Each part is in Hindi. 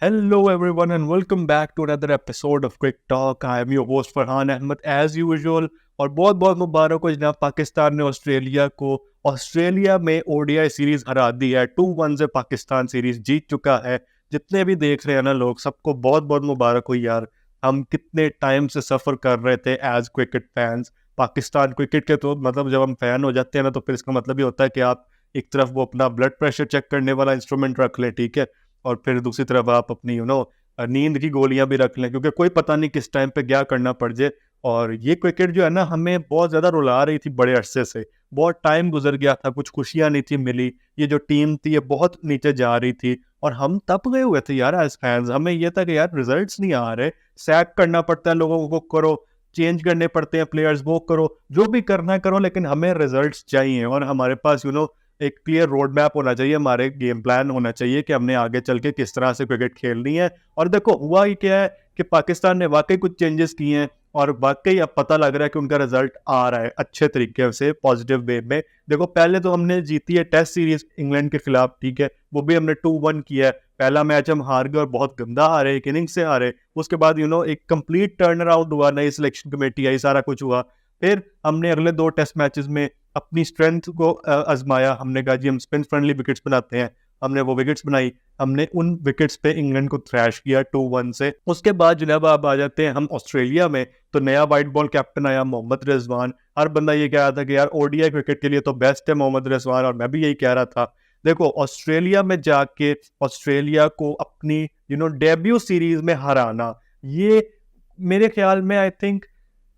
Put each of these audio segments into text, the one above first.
Hello, everyone, and welcome back to another episode of Quick Talk. I am your host Farhan Ahmed as usual. और बहुत बहुत मुबारक हो जनाब, पाकिस्तान ने ऑस्ट्रेलिया में ओडीआई सीरीज हरा दी है। 2-1 से पाकिस्तान सीरीज जीत चुका है। जितने भी देख रहे हैं ना लोग, सबको बहुत बहुत मुबारक हो यार। हम कितने टाइम से सफ़र कर रहे थे as cricket fans. Pakistan cricket के तो मतलब जब हम फैन हो जाते हैं ना, तो फिर इसका मतलब ये होता है कि आप एक तरफ वो अपना ब्लड प्रेशर चेक करने वाला इंस्ट्रूमेंट रख लें, ठीक है, और फिर दूसरी तरफ आप अपनी नींद की गोलियां भी रख लें, क्योंकि कोई पता नहीं किस टाइम पे क्या करना पड़ जाए। और ये क्रिकेट जो है ना, हमें बहुत ज़्यादा रुला रही थी बड़े अरसे से। बहुत टाइम गुजर गया था, कुछ खुशियां नहीं थी मिली। ये जो टीम थी ये बहुत नीचे जा रही थी, और हम तप गए हुए थे यार एज फैंस। हमें ये था कि यार रिजल्ट्स नहीं आ रहे, सैक करना पड़ता है लोगों को, करो चेंज करने पड़ते हैं प्लेयर्स, वो करो जो भी करना है करो, लेकिन हमें रिजल्ट्स चाहिए। और हमारे पास एक क्लियर रोड मैप होना चाहिए, हमारे गेम प्लान होना चाहिए कि हमने आगे चल के किस तरह से क्रिकेट खेलनी है। और देखो हुआ ही क्या है कि पाकिस्तान ने वाकई कुछ चेंजेस किए हैं, और वाकई अब पता लग रहा है कि उनका रिजल्ट आ रहा है अच्छे तरीके से, पॉजिटिव वे में। देखो पहले तो हमने जीती है टेस्ट सीरीज इंग्लैंड के खिलाफ, ठीक है, वो भी हमने 2-1 किया है। पहला मैच हम हार गए और बहुत गंदा हारे, एक इनिंग से हारे। उसके बाद एक कंप्लीट टर्न अराउंड हुआ, नई सिलेक्शन कमेटी आई, सारा कुछ हुआ। फिर हमने अगले 2 टेस्ट मैचेस में अपनी स्ट्रेंथ को आजमाया। हमने कहा जी हम स्पिन फ्रेंडली विकेट्स बनाते हैं। हमने वो विकेट्स बनाई, हमने उन विकेट्स पे इंग्लैंड को थ्रैश किया 2-1 से। उसके बाद जनाब आप आ जाते हैं हम ऑस्ट्रेलिया में, तो नया वाइट बॉल कैप्टन आया मोहम्मद रिजवान। हर बंदा ये कह रहा था कि यार ओडीआई क्रिकेट के लिए तो बेस्ट है मोहम्मद रिजवान, और मैं भी यही कह रहा था। देखो ऑस्ट्रेलिया में जाके ऑस्ट्रेलिया को अपनी डेब्यू सीरीज में हराना, ये मेरे ख्याल में आई थिंक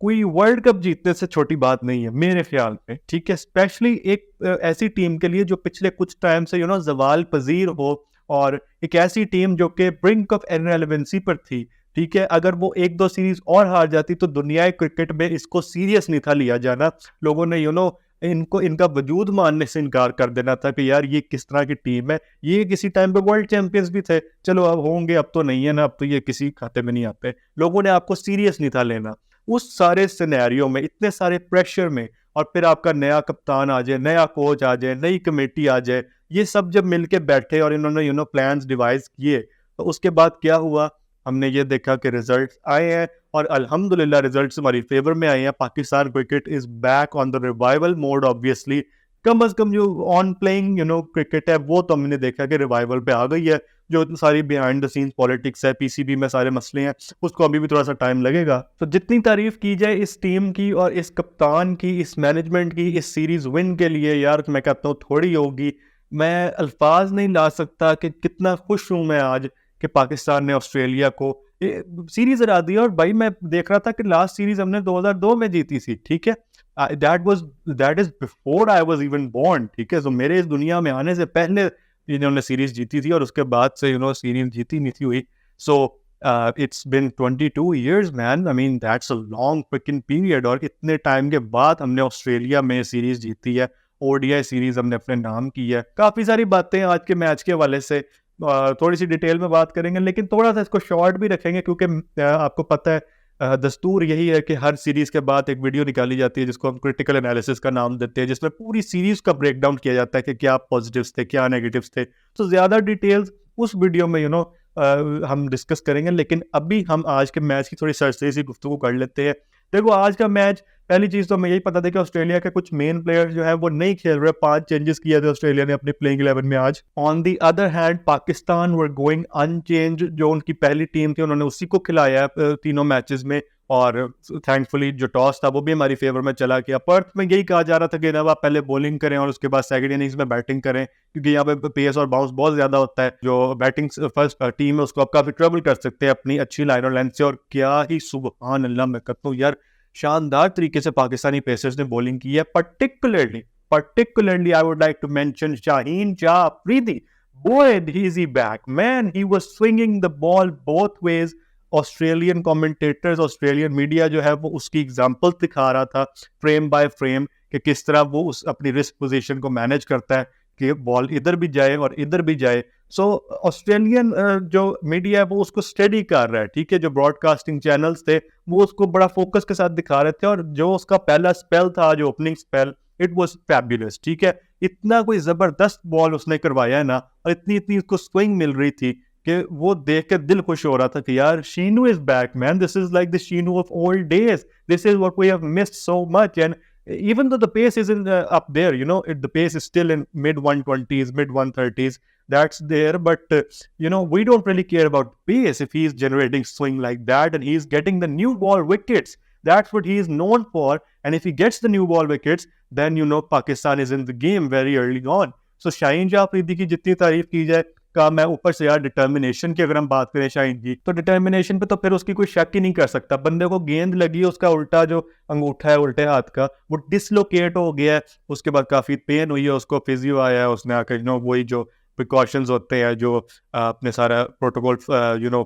कोई वर्ल्ड कप जीतने से छोटी बात नहीं है मेरे ख्याल में, ठीक है। स्पेशली एक ऐसी टीम के लिए जो पिछले कुछ टाइम से जवाल पजीर हो, और एक ऐसी टीम जो कि ब्रिंक ऑफ इररिलेवेंसी पर थी, ठीक है। अगर वो 1-2 सीरीज और हार जाती तो दुनियाई क्रिकेट में इसको सीरियस नहीं था लिया जाना। लोगों ने इनको इनका वजूद मानने से इनकार कर देना था कि यार ये किस तरह की टीम है। ये किसी टाइम पे वर्ल्ड चैंपियंस भी थे, चलो अब होंगे, अब तो नहीं है ना, अब तो ये किसी खाते में नहीं आते। लोगों ने आपको सीरियस नहीं था लेना। उस सारे सिनेरियो में, इतने सारे प्रेशर में, और फिर आपका नया कप्तान आ जाए, नया कोच आ जाए, नई कमेटी आ जाए, ये सब जब मिलके बैठे और इन्होंने प्लान्स डिवाइस किए, तो उसके बाद क्या हुआ, हमने ये देखा कि रिजल्ट्स आए हैं, और अल्हम्दुलिल्लाह रिजल्ट्स हमारी फेवर में आए हैं। Pakistan cricket is back on the revival mode obviously. कम अज कम जो ऑन प्लेइंग क्रिकेट है वो तो हमने देखा कि रिवाइवल पे आ गई है। जो सारी बिहाइंड द सीन्स पॉलिटिक्स है, पीसीबी में सारे मसले हैं, उसको अभी भी थोड़ा सा टाइम लगेगा। तो जितनी तारीफ की जाए इस टीम की और इस कप्तान की, इस मैनेजमेंट की, इस सीरीज विन के लिए, यार मैं कहता हूँ थोड़ी होगी। मैं अल्फाज नहीं ला सकता कि कितना खुश हूँ मैं आज कि पाकिस्तान ने ऑस्ट्रेलिया को सीरीज हरा दी। और भाई मैं देख रहा था कि लास्ट सीरीज हमने 2002 में जीती थी, ठीक है। That is before I was even born, ठीक है। तो मेरे इस दुनिया में आने से पहले इन्होंने सीरीज जीती थी, और उसके बाद से सीरीज जीती नहीं थी हुई। So it's been 22 years man, I mean that's a long fricking period. और इतने टाइम के बाद हमने ऑस्ट्रेलिया में सीरीज जीती है, ओडीआई सीरीज हमने अपने नाम की है। काफ़ी सारी बातें आज के मैच के हवाले से थोड़ी सी डिटेल में बात करेंगे, लेकिन थोड़ा सा इसको शॉर्ट भी रखेंगे, क्योंकि आपको पता है दस्तूर यही है कि हर सीरीज के बाद एक वीडियो निकाली जाती है जिसको हम क्रिटिकल एनालिसिस का नाम देते हैं, जिसमें पूरी सीरीज का ब्रेक डाउन किया जाता है कि क्या पॉजिटिव्स थे, क्या नेगेटिव्स थे। तो ज़्यादा डिटेल्स उस वीडियो में हम डिस्कस करेंगे, लेकिन अभी हम आज के मैच की थोड़ी सरसरी सी गुफ्तगू कर लेते हैं। देखो आज का मैच, पहली चीज़ तो हमें यही पता था कि ऑस्ट्रेलिया के कुछ मेन प्लेयर्स जो है वो नहीं खेल रहे। 5 चेंजेस किए थे ऑस्ट्रेलिया ने अपनी प्लेइंग 11 में आज। On the other hand Pakistan were going unchanged, जो उनकी पहली टीम थी उन्होंने उसी को खिलाया तीनों मैचेस में। और थैंकफुली जो टॉस था वो भी हमारी फेवर में चला गया। पर्थ में यही कहा जा रहा था कि ना आप पहले बॉलिंग करें और उसके बाद सेकंड इनिंग्स में बैटिंग करें, क्योंकि यहाँ पे पेस और बाउंस बहुत ज्यादा होता है। जो बैटिंग फर्स्ट टीम है उसको आप काफी ट्रबल कर सकते हैं अपनी अच्छी लाइन और लेंथ से। और क्या ही सुबहान अल्लाह, मैं कहता हूँ यार शानदार तरीके से पाकिस्तानी पेसर्स ने बॉलिंग की है। particularly I would like to mention Shaheen Shah Afridi. Boy, is he back, man. He was swinging the ball both ways. Australian commentators, Australian media जो है वो उसकी एग्जांपल दिखा रहा था फ्रेम बाय फ्रेम कि किस तरह वो उस अपनी रिस्क पोजीशन को मैनेज करता है कि बॉल इधर भी जाए और इधर भी जाए। सो ऑस्ट्रेलियन जो मीडिया है वो उसको स्टडी कर रहा है, ठीक है। जो ब्रॉडकास्टिंग चैनल्स थे वो उसको बड़ा फोकस के साथ दिखा रहे थे, और जो उसका पहला स्पेल था, जो opening spell, it was fabulous, ठीक है। इतना कोई जबरदस्त बॉल उसने करवाया है ना, और इतनी इतनी उसको स्विंग मिल रही थी कि वो देख के दिल खुश हो रहा था कि यार Sheenu is back man, this is like the Sheenu of old days, this is what we have missed so much. And even though the pace isn't up there, the pace is still in mid 120s, mid 130s, that's there, but we don't really care about pace if he's generating swing like that and he's getting the new ball wickets. That's what he is known for, and if he gets the new ball wickets, then Pakistan is in the game very early on. So Shaheen Shah Afridi की जितनी तारीफ की जाए का, मैं ऊपर से यार डिटर्मिनेशन की अगर हम बात करें शाहीन की, तो डिटर्मिनेशन पे तो फिर उसकी कोई शक ही नहीं कर सकता. बंदे को गेंद लगी, उसका उल्टा जो अंगूठा है उल्टे हाथ का वो डिसलोकेट हो गया है, उसके बाद काफी पेन हुई है, उसको फिजियो आया है, उसने आकर वही जो प्रिकॉशंस होते हैं, जो अपने सारा प्रोटोकॉल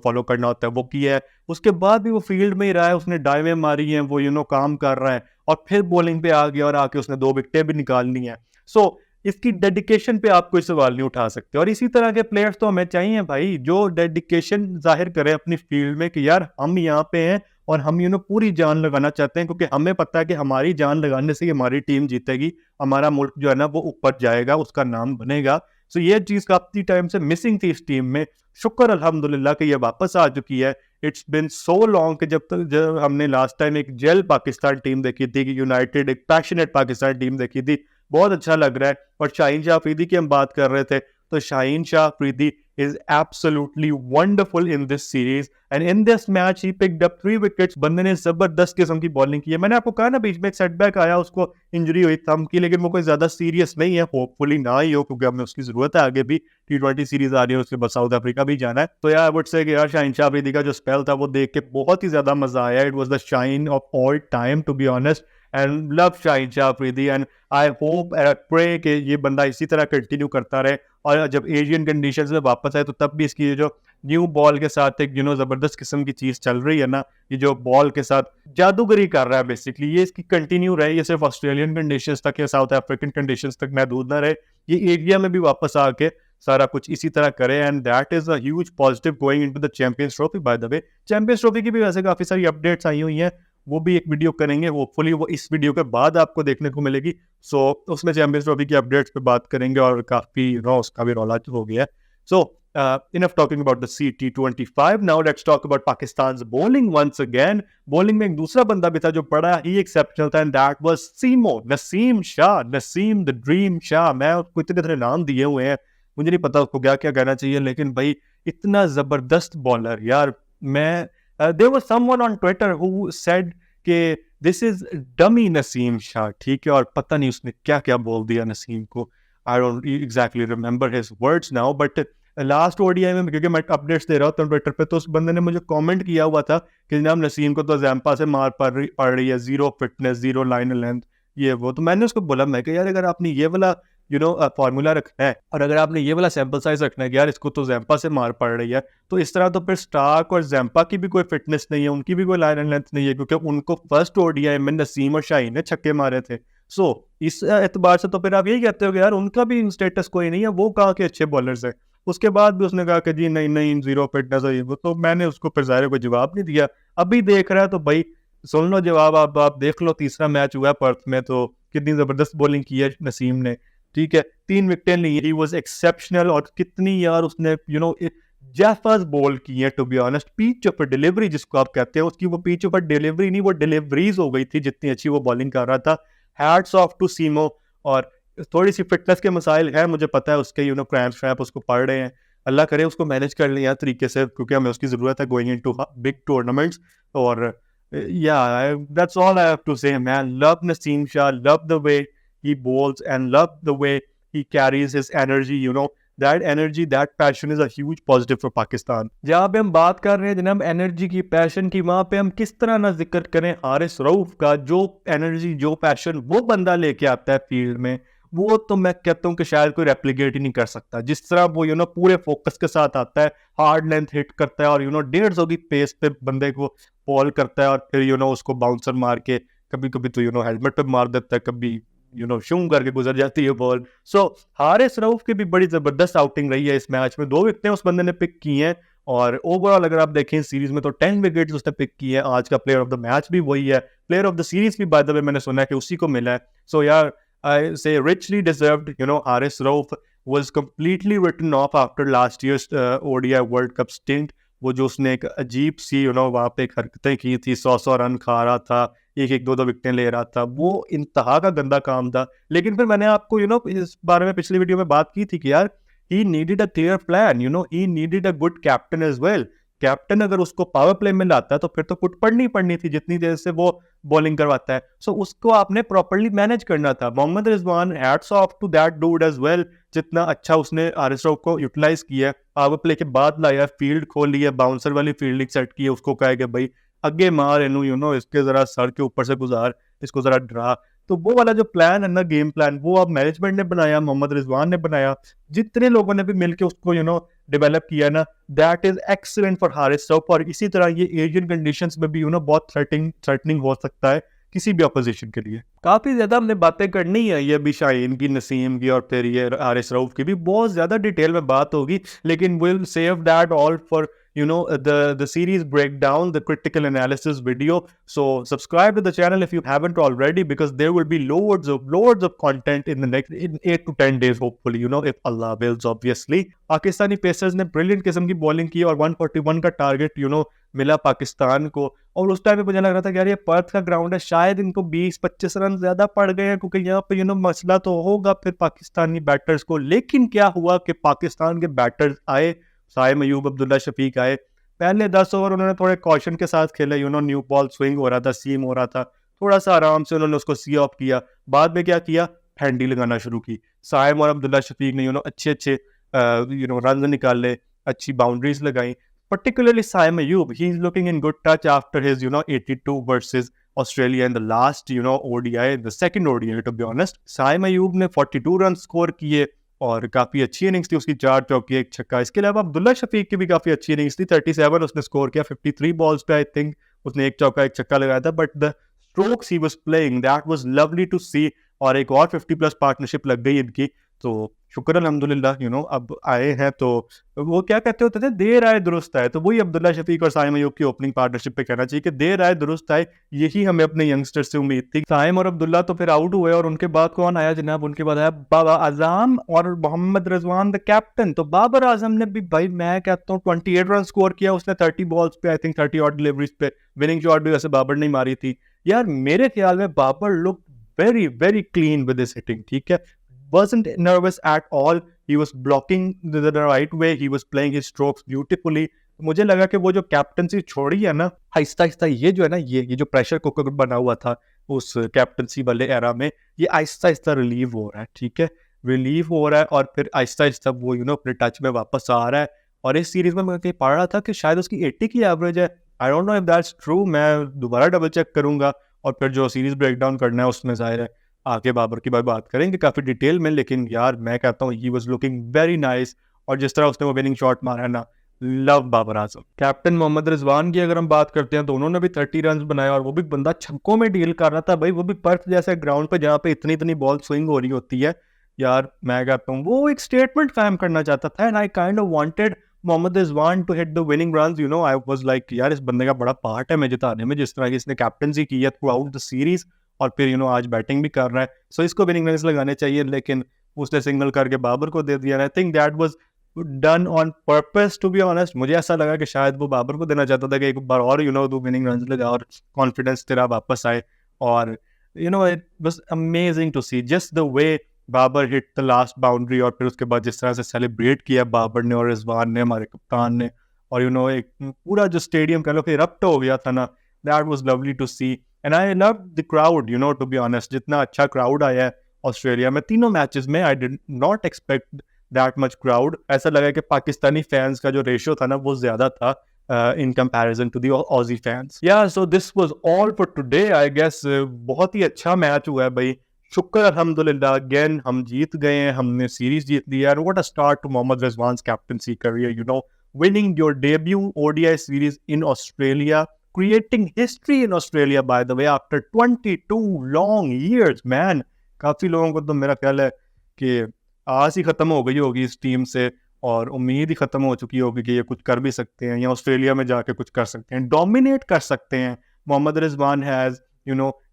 फॉलो करना होता है वो किया है. उसके बाद भी वो फील्ड में ही रहा है, उसने डाइवें मारी हैं, वो काम कर रहा है, और फिर बॉलिंग पे आ गया और आके उसने 2 विकेटें भी निकालनी है. सो इसकी डेडिकेशन पे आप कोई सवाल नहीं उठा सकते. और इसी तरह के प्लेयर्स तो हमें चाहिए भाई, जो डेडिकेशन जाहिर करें अपनी फील्ड में कि यार हम यहाँ पे हैं और हम पूरी जान लगाना चाहते हैं, क्योंकि हमें पता है कि हमारी जान लगाने से ही हमारी टीम जीतेगी, हमारा मुल्क जो है ना वो ऊपर जाएगा, उसका नाम बनेगा. सो ये चीज़ काफ़ी टाइम से मिसिंग थी इस टीम में. शुक्र अल्हम्दुलिल्लाह कि ये वापस आ चुकी है. इट्स बिन सो लॉन्ग कि जब हमने लास्ट टाइम एक जेल पाकिस्तान टीम देखी थी, कि यूनाइटेड एक पैशनेट पाकिस्तान टीम देखी थी, बहुत अच्छा लग रहा है. और शाहीन शाह अफरीदी की हम बात कर रहे थे, तो Shaheen Shah Afridi is absolutely wonderful in this series, and in this match he picked up 3 wickets. बंदे ने जबरदस्त किस्म की बॉलिंग की है. मैंने आपको कहा ना बीच में एक सेटबैक आया, उसको इंजरी हुई थंब की, लेकिन वो कोई ज्यादा सीरियस नहीं है, होपफुली ना ही हो, क्योंकि हमें उसकी जरूरत है. आगे भी T20 सीरीज आ रही है, उसके बाद साउथ अफ्रीका भी जाना है. तो यार वुड से कि यार शाहीन शाह अफरीदी का जो स्पेल था वो देख के बहुत ही ज्यादा मजा आया. It was the shine of all time to be honest, and love Shaheen Shah Afridi, and I hope and pray कि ये बंदा इसी तरह कंटिन्यू करता रहे, और जब एशियन कंडीशंस में वापस आए तो तब भी इसकी जो न्यू बॉल के साथ एक जबरदस्त किस्म की चीज चल रही है ना, ये जो बॉल के साथ जादूगरी कर रहा है बेसिकली, ये इसकी कंटिन्यू रहे. ये सिर्फ ऑस्ट्रेलियन कंडीशंस तक या साउथ अफ्रीकन कंडीशंस तक महदूद ना रहे, ये एरिया में भी वापस आके सारा कुछ इसी तरह करे. And that is a huge positive going into the champions trophy. By the way champions trophy की भी वैसे काफी सारी अपडेट्स आई हुई हैं, वो भी एक वीडियो करेंगे, होपफुली वो इस वीडियो के बाद आपको देखने को मिलेगी. सो उसमें चैंपियंस ट्रॉफी की अपडेट्स पे बात करेंगे, और काफी उसका भी रौला हो गया. सो enough talking about the T25. Now let's talk about Pakistan's bowling once again. Bowling में एक दूसरा बंदा भी था जो बड़ा ही एक्सेप्शनल था, and that was Naseem Shah, Naseem the dream Shah. मैं उसको इतने तरह नाम दिए हुए हैं, मुझे नहीं पता उसको क्या क्या कहना चाहिए, लेकिन भाई इतना जबरदस्त बॉलर यार. मैं there was someone on Twitter who said कि this is dummy Naseem Shah, ठीक है, और पता नहीं उसने क्या क्या बोल दिया नसीम को. I don't exactly remember his words now, but last ODI में, क्योंकि मैं अपडेट्स दे रहा हूँ ट्विटर पे, तो उस बंदे ने मुझे कमेंट किया हुआ था कि जनाब नसीम को तो जैम्पा से मार पड़ रही है, zero fitness, zero line length, ये वो. तो मैंने उसको बोला, मैं कि यार अगर आपने ये वाला फॉर्मूला रखना है, और अगर आपने ये वाला सैंपल साइज रखना है कि यार इसको तो जैम्पा से मार पड़ रही है, तो इस तरह तो फिर स्टार्क और जैम्पा की भी कोई फिटनेस नहीं है, उनकी भी कोई लाइन एंड लेंथ नहीं है, क्योंकि उनको फर्स्ट ODI में नसीम और शाहीन ने छक्के मारे थे. सो इस एतबार से तो फिर आप यही कहते हो कि यार उनका भी स्टेटस कोई नहीं है, वो कहाँ के अच्छे बॉलर्स हैं. उसके बाद भी उसने कहा कि जी नहीं नहीं जीरो फिटनेस है वो. तो मैंने उसको फिर ज़ाहिर कोई जवाब नहीं दिया. अभी देख रहा है तो भाई सुन लो जवाब, आप देख लो. तीसरा मैच हुआ पर्थ में, तो कितनी ज़बरदस्त बॉलिंग की है नसीम ने, ठीक है, 3 विकेटें ली, ही वाज एक्सेप्शनल. और कितनी यार उसने जैफर्स बॉल की है, टू बी ऑनेस्ट. पीच पर डिलीवरी जिसको आप कहते हैं, उसकी वो पीच पर डिलीवरी नहीं, वो डिलीवरीज हो गई थी, जितनी अच्छी वो बॉलिंग कर रहा था. Hats off to Seemo. और थोड़ी सी फिटनेस के मसाइल है, मुझे पता है उसके क्रैम्प श्रैम्प उसको पड़ रहे हैं, अल्लाह करे उसको मैनेज कर लें यार तरीके से, क्योंकि हमें उसकी ज़रूरत है गोइंग इनटू बिग टूर्नामेंट्स. और yeah, that's all I have to say, man. Love Naseem Shah, love the way he bowls, and love the way he carries his energy. That energy, that passion is a huge positive for Pakistan. जहाँ पे हम बात कर रहे हैं जनाब एनर्जी की, पैशन की, वहाँ पे हम किस तरह ना जिक्र करें हारिस रऊफ का. जो एनर्जी, जो पैशन वो बंदा लेके आता है फील्ड में, वो तो मैं कहता हूँ कि शायद कोई रेप्लिकेट ही नहीं कर सकता. जिस तरह वो पूरे फोकस के साथ आता है, हार्ड लेंथ हिट करता है, और 150 की पेस पे बंदे को बॉल करता है, और फिर उसको बाउंसर मार के कभी कभी तो हेलमेट पे मार देता है, कभी शूम करके गुजर जाती है बॉल. सो हारिस रऊफ की भी बड़ी जबरदस्त आउटिंग रही है इस मैच में. 2 विकेटें उस बंदे ने पिक की हैं, और ओवरऑल अगर आप देखें सीरीज में तो 10 विकेट्स उसने पिक की है. आज का प्लेयर ऑफ द मैच भी वही है, प्लेयर ऑफ द सीरीज भी बाय द वे मैंने सुना है कि उसी को मिला है. सो यार I say richly deserved, Haris Rauf. was completely written off after last year's ODI World Cup stint. वो जो उसने एक अजीब सी वहाँ पे एक हरकतें की थी, 100 रन खा रहा था, एक 2 विकेटें ले रहा था, वो इंतहा का गंदा काम था। लेकिन फिर मैंने आपको इस बारे में पिछली वीडियो में बात की थी कि यार he needed a clear plan, he needed a good captain as well. Captain अगर उसको पावर प्ले में लाता है तो फिर तो पुट पड़नी थी जितनी देर से वो बॉलिंग करवाता है। सो उसको आपने प्रॉपर्ली मैनेज करना था। Mohammad Rizwan, hats off to that dude as well, जितना अच्छा उसने आरिस रऊफ को यूटिलाइज किया, पावर प्ले के बाद लाया, फील्ड खोल लिया, बाउंसर वाली फील्डिंग सेट की, उसको कहा कि भाई अगे मार इनू इसके जरा सर के ऊपर से गुजार, इसको जरा डरा। तो वो वाला जो प्लान है ना, गेम प्लान, वो अब मैनेजमेंट ने बनाया, मोहम्मद रिजवान ने बनाया, जितने लोगों ने भी मिलकर उसको डेवलप किया ना, that is excellent for Haris Rauf. और इसी तरह ये एशियन कंडीशंस में भी बहुत थ्रेटनिंग हो सकता है किसी भी अपोजिशन के लिए। काफी ज्यादा हमने बातें करनी है, ये अभी शाहीन की, नसीम की और फिर ये हारिस रऊफ की भी बहुत ज्यादा डिटेल में बात होगी, लेकिन will save that all for the series breakdown, the critical analysis video. So subscribe to the channel if you haven't already, because there will be loads of content in the next 8 to 10 days, hopefully, if Allah wills, obviously. Pakistani pacers ने ब्रिलियंट किस्म की बॉलिंग की और 141 का टारगेट मिला पाकिस्तान को। और उस टाइम पे मुझे लग रहा था कि यार ये पर्थ का ग्राउंड है, शायद इनको 20-25 रन ज्यादा पड़ गए हैं, क्योंकि यहाँ पे मसला तो होगा फिर पाकिस्तानी बैटर्स को। लेकिन क्या हुआ कि पाकिस्तान के बैटर्स आए, साइम अयूब, अब्दुल्ला शफीक आए। पहले 10 ओवर उन्होंने थोड़े कॉशन के साथ खेले, न्यू बॉल स्विंग हो रहा था, सीम हो रहा था, थोड़ा सा आराम से उन्होंने उसको सी ऑफ किया। बाद में क्या किया, हैंडी लगाना शुरू की। साइम और अब्दुल्ला शफीक ने अच्छे रन निकाले, अच्छी बाउंड्रीज लगाई। Particularly Saim Ayub, he's looking in good touch after his 82 versus Australia in the last ODI, the second ODI to be honest. Saim Ayub ने 42 रन स्कोर किए और काफी अच्छी इनिंग्स थी उसकी, 4 चौके 1 छक्का। इसके अलावा अब्दुल्ला शफीक की भी काफी अच्छी इनिंग्स थी, 37 उसने स्कोर किया, 53 बॉल्स पे आई थिंक उसने 1 चौका 1 छक्का लगाया था। But the strokes he was playing, that was lovely to see. और एक और 50+ पार्टनरशिप लग गई इनकी, तो शुक्र अल्हम्दुलिल्लाह अब आए हैं। तो वो क्या कहते होते थे, देर आए दुरुस्त आए, तो वही अब्दुल्ला शफीक और साइम अयूब की ओपनिंग पार्टनरशिप पे कहना चाहिए कि देर आए दुरुस्त आए। यही हमें अपने यंगस्टर्स से उम्मीद थी। साइम और अब्दुल्ला तो फिर आउट हुए और उनके बाद कौन आया जनाब, उनके बाद आया बाबर आजम और मोहम्मद रिजवान द कैप्टन। तो बाबर आजम ने भी भाई मैं कहता हूँ 28 रन स्कोर किया उसने 30 बॉल्स पे, आई थिंक 30 ऑड डिलीवरीज पे। विनिंग शॉट भी वैसे बाबर ने मारी थी। यार मेरे ख्याल में Babar look very very clean with his hitting, ठीक है, wasn't nervous at all, he was blocking the right way, he was playing his strokes beautifully. मुझे लगा कि वो जो कैप्टनसी छोड़ी है ना, आहिस्ता आहिस्ता ये जो है ना, ये जो प्रेशर कुकर बना हुआ था उस कैप्टनसी वाले एरा में, ये आहिस्ता आहिस्ता रिलीव हो रहा है, ठीक है, रिलीव हो रहा है। और फिर आहिस्ता आहिस्ता वो अपने टच में वापस आ रहा है। और इस सीरीज में मैं कहीं पढ़ रहा था कि शायद उसकी 80 की एवरेज है, I don't know if that's true, मैं दोबारा डबल चेक करूंगा और फिर जो सीरीज ब्रेकडाउन करना है उसमें जाहिर है आगे बाबर की बात करेंगे काफी डिटेल में। लेकिन यार मैं कहता हूँ he was looking very nice, और जिस तरह उसने वो विनिंग शॉट मारा है ना, लव बाबर आजम। कैप्टन मोहम्मद रिजवान की अगर हम बात करते हैं तो उन्होंने भी 30 रन बनाए, और वो भी बंदा छक्कों में डील कर रहा था भाई, वो भी पर्थ जैसे ग्राउंड पे जहाँ पे इतनी बॉल स्विंग हो रही होती है। यार मैं कहता हूँ वो एक स्टेटमेंट कायम करना चाहता था, and I kind of wanted Mohammad Rizwan to hit the winning runs, I was like यार इस बंदे का बड़ा पार्ट है मैं जिताने में, जिस तरह की इसने कैप्टनसी की है थ्रू आउट द सीरीज, और फिर आज बैटिंग भी कर रहा है, सो इसको विनिंग रन्स लगाने चाहिए। लेकिन उसने सिंगल करके बाबर को दे दिया। I think that was done on purpose to be honest. मुझे ऐसा लगा कि शायद वो बाबर को देना चाहता था कि एक बार और दो विनिंग रन्स लगा और कॉन्फिडेंस तेरा वापस आए। और it was amazing to see just the way Babar hit the last boundary, और फिर उसके बाद जिस तरह से सेलिब्रेट किया बाबर ने और रिजवान ने, हमारे कप्तान ने, और एक पूरा जो स्टेडियम कह लो कि रप्ट हो गया था ना, that was lovely to see. And I love the crowd, to be honest, जितना अच्छा क्राउड आया है ऑस्ट्रेलिया में तीनों मैचेस में, I did not expect that much crowd. ऐसा लगा कि पाकिस्तानी फैंस का जो रेशियो था ना वो ज्यादा था in comparison to the Aussie fans. Yeah, so this was all for today. I guess बहुत ही अच्छा मैच हुआ है भाई, शुक्र अल्हम्दुलिल्लाह, अगेन हम जीत गए हैं, हमने सीरीज जीत ली यार। What a start to Mohammad Rizwan's captaincy career, winning your debut ODI series in Australia, creating history in Australia by the way after 22 long years man। काफी लोगों को तो मेरा ख्याल है कि आस ही खत्म हो गई होगी इस टीम से, और उम्मीद ही खत्म हो चुकी होगी कि ये कुछ कर भी सकते हैं या ऑस्ट्रेलिया में जाके कुछ कर सकते हैं, डोमिनेट कर सकते हैं। Mohammad Rizwan has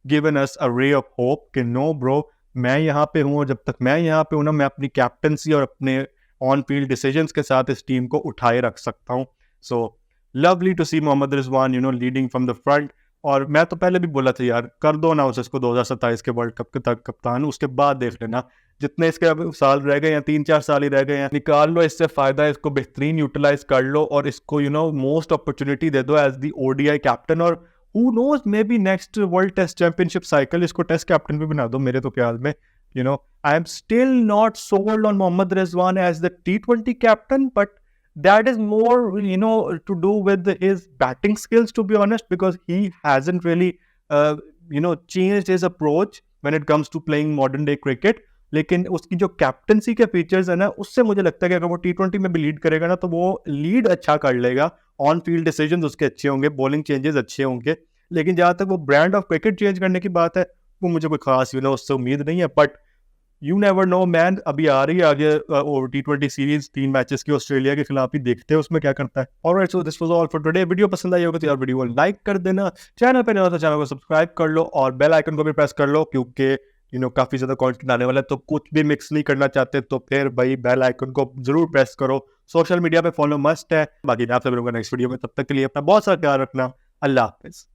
given us a ray of hope कि नो ब्रो, मैं यहाँ पे हूँ और जब तक मैं यहाँ पे हूँ ना, मैं अपनी कैप्टनसी और अपने ऑन फील्ड डिसीजंस के साथ इस टीम को उठाए रख सकता हूँ। So lovely to see Mohammad Rizwan leading from the front. और मैं तो पहले भी बोला था यार, कर दो ना उसको 2027 के वर्ल्ड कप के तक कप्तान, उसके बाद देख लेना। जितने इसके अब साल रह गए हैं, 3-4 साल ही रह गए हैं, निकाल लो इससे फायदा, इसको बेहतरीन यूटिलाइज कर लो और इसको मोस्ट अपॉर्चुनिटी दे दो एज दी ओडीआई कैप्टन। और who knows, maybe next world test championship cycle इसको टेस्ट कैप्टन भी बना दो। मेरे तो ख्याल में I am still not sold on Mohammad Rizwan as the T20 captain, but that is more to do with his batting skills, to be honest, because he hasn't really changed his approach when it comes to playing modern day cricket. लेकिन उसकी जो कैप्टनसी के फीचर्स है ना, उससे मुझे लगता है कि अगर वो T20 में भी लीड करेगा ना, तो वो लीड अच्छा कर लेगा। ऑन फील्ड डिसीजंस उसके अच्छे होंगे, बॉलिंग चेंजेस अच्छे होंगे। लेकिन जहाँ तक वो ब्रांड ऑफ क्रिकेट चेंज करने की बात है, वो मुझे कोई खास उससे उम्मीद नहीं है। But you never know man, अभी आ रही है आगे T20 सीरीज 3 मैचेस की ऑस्ट्रेलिया के खिलाफ ही, देखते हैं उसमें क्या करता है। Alright, so this was all for today. Video पसंद आई होगा तो यार वीडियो को लाइक कर देना, चैनल पे नया हो तो चैनल को सब्सक्राइब कर लो और बेल आइकन को भी प्रेस कर लो, क्योंकि काफी ज्यादा कंटेंट आने वाला है। तो कुछ भी मिक्स नहीं करना चाहते तो फिर भाई बेल आइकन को जरूर प्रेस करो। सोशल मीडिया पे फॉलो मस्ट है। बाकी मैं आपसे मिलूंगा नेक्स्ट वीडियो में, तब तक के लिए अपना बहुत सारा ख्याल रखना। अल्लाह हाफिज।